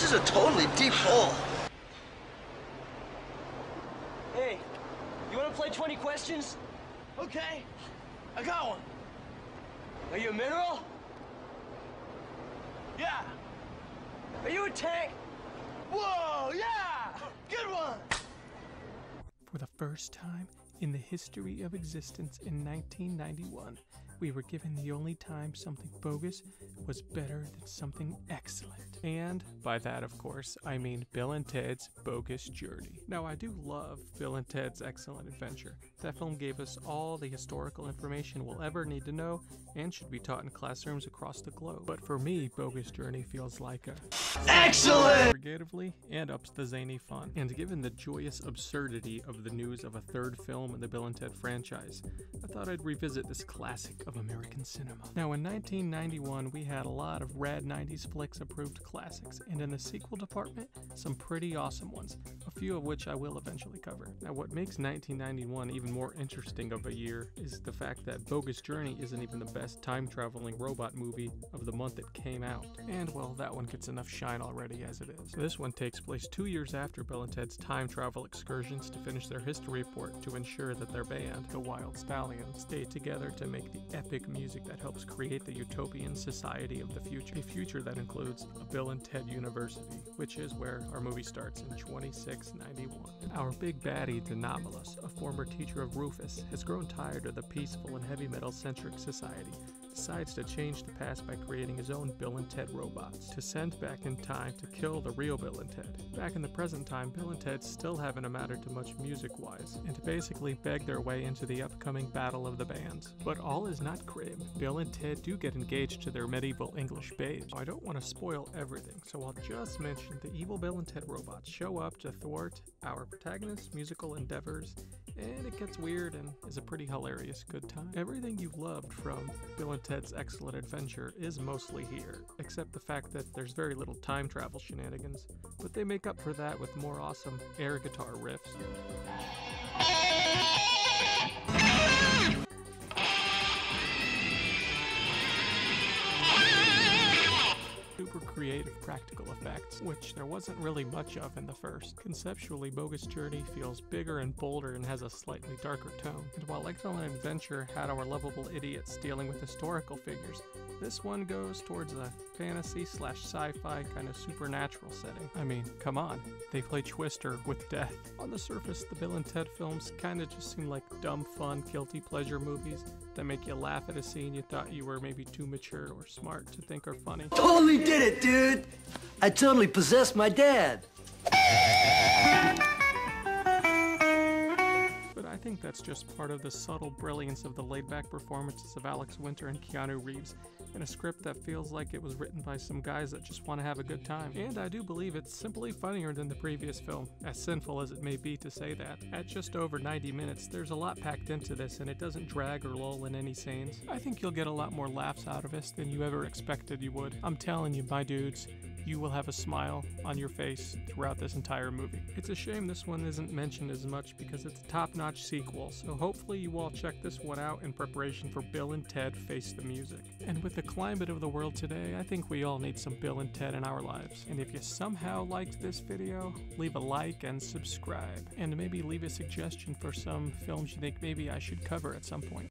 is a totally deep hole. Hey, you want to play 20 questions? Okay, I got one. Are you a mineral? Yeah. Are you a tank? Whoa, yeah! Good one! For the first time in the history of existence in 1991, we were given the only time something bogus was better than something excellent. And by that, of course, I mean Bill and Ted's Bogus Journey. Now, I do love Bill and Ted's Excellent Adventure. That film gave us all the historical information we'll ever need to know and should be taught in classrooms across the globe. But for me, Bogus Journey feels like a Excellent! creatively and ups the zany fun. And given the joyous absurdity of the news of a third film in the Bill and Ted franchise, I thought I'd revisit this classic of American cinema. Now, in 1991, we had a lot of rad 90s flicks approved classics, and in the sequel department, some pretty awesome ones, a few of which I will eventually cover. Now, what makes 1991 even more interesting of a year is the fact that Bogus Journey isn't even the best time-traveling robot movie of the month it came out. And, well, that one gets enough shine already as it is. This one takes place 2 years after Bill and Ted's time travel excursions to finish their history report to ensure that their band, the Wild Stallions, stay together to make the epic music that helps create the utopian society of the future. A future that includes a Bill and Ted University, which is where our movie starts in 2691. Our big baddie, Denomulus, a former teacher of Rufus, has grown tired of the peaceful and heavy metal-centric society, decides to change the past by creating his own Bill and Ted robots to send back in time to kill the real Bill and Ted. Back in the present time, Bill and Ted still haven't amounted to much music-wise, and to basically beg their way into the upcoming Battle of the Bands. But all is not grim. Bill and Ted do get engaged to their medieval English babes. I don't want to spoil everything, so I'll just mention the evil Bill and Ted robots show up to thwart our protagonist's musical endeavors, and it gets weird and is a pretty hilarious good time. Everything you loved from Bill and Ted's Excellent Adventure is mostly here, except the fact that there's very little time travel shenanigans, but they make up for that with more awesome air guitar riffs. Super creative practical effects, which there wasn't really much of in the first. Conceptually, Bogus Journey feels bigger and bolder and has a slightly darker tone. And while Excellent Adventure had our lovable idiots dealing with historical figures, this one goes towards a fantasy/sci-fi kind of supernatural setting. I mean, come on, they play Twister with death. On the surface, the Bill and Ted films kind of just seem like dumb, fun, guilty pleasure movies that make you laugh at a scene you thought you were maybe too mature or smart to think are funny. Totally did it, dude! I totally possessed my dad. But I think that's just part of the subtle brilliance of the laid-back performances of Alex Winter and Keanu Reeves in a script that feels like it was written by some guys that just want to have a good time. And I do believe it's simply funnier than the previous film, as sinful as it may be to say that. At just over 90 minutes, there's a lot packed into this, and it doesn't drag or lull in any scenes. I think you'll get a lot more laughs out of this than you ever expected you would. I'm telling you, my dudes, you will have a smile on your face throughout this entire movie. It's a shame this one isn't mentioned as much because it's a top-notch sequel, so hopefully you all check this one out in preparation for Bill and Ted Face the Music. And with the climate of the world today, I think we all need some Bill and Ted in our lives. And if you somehow liked this video, leave a like and subscribe. And maybe leave a suggestion for some films you think maybe I should cover at some point.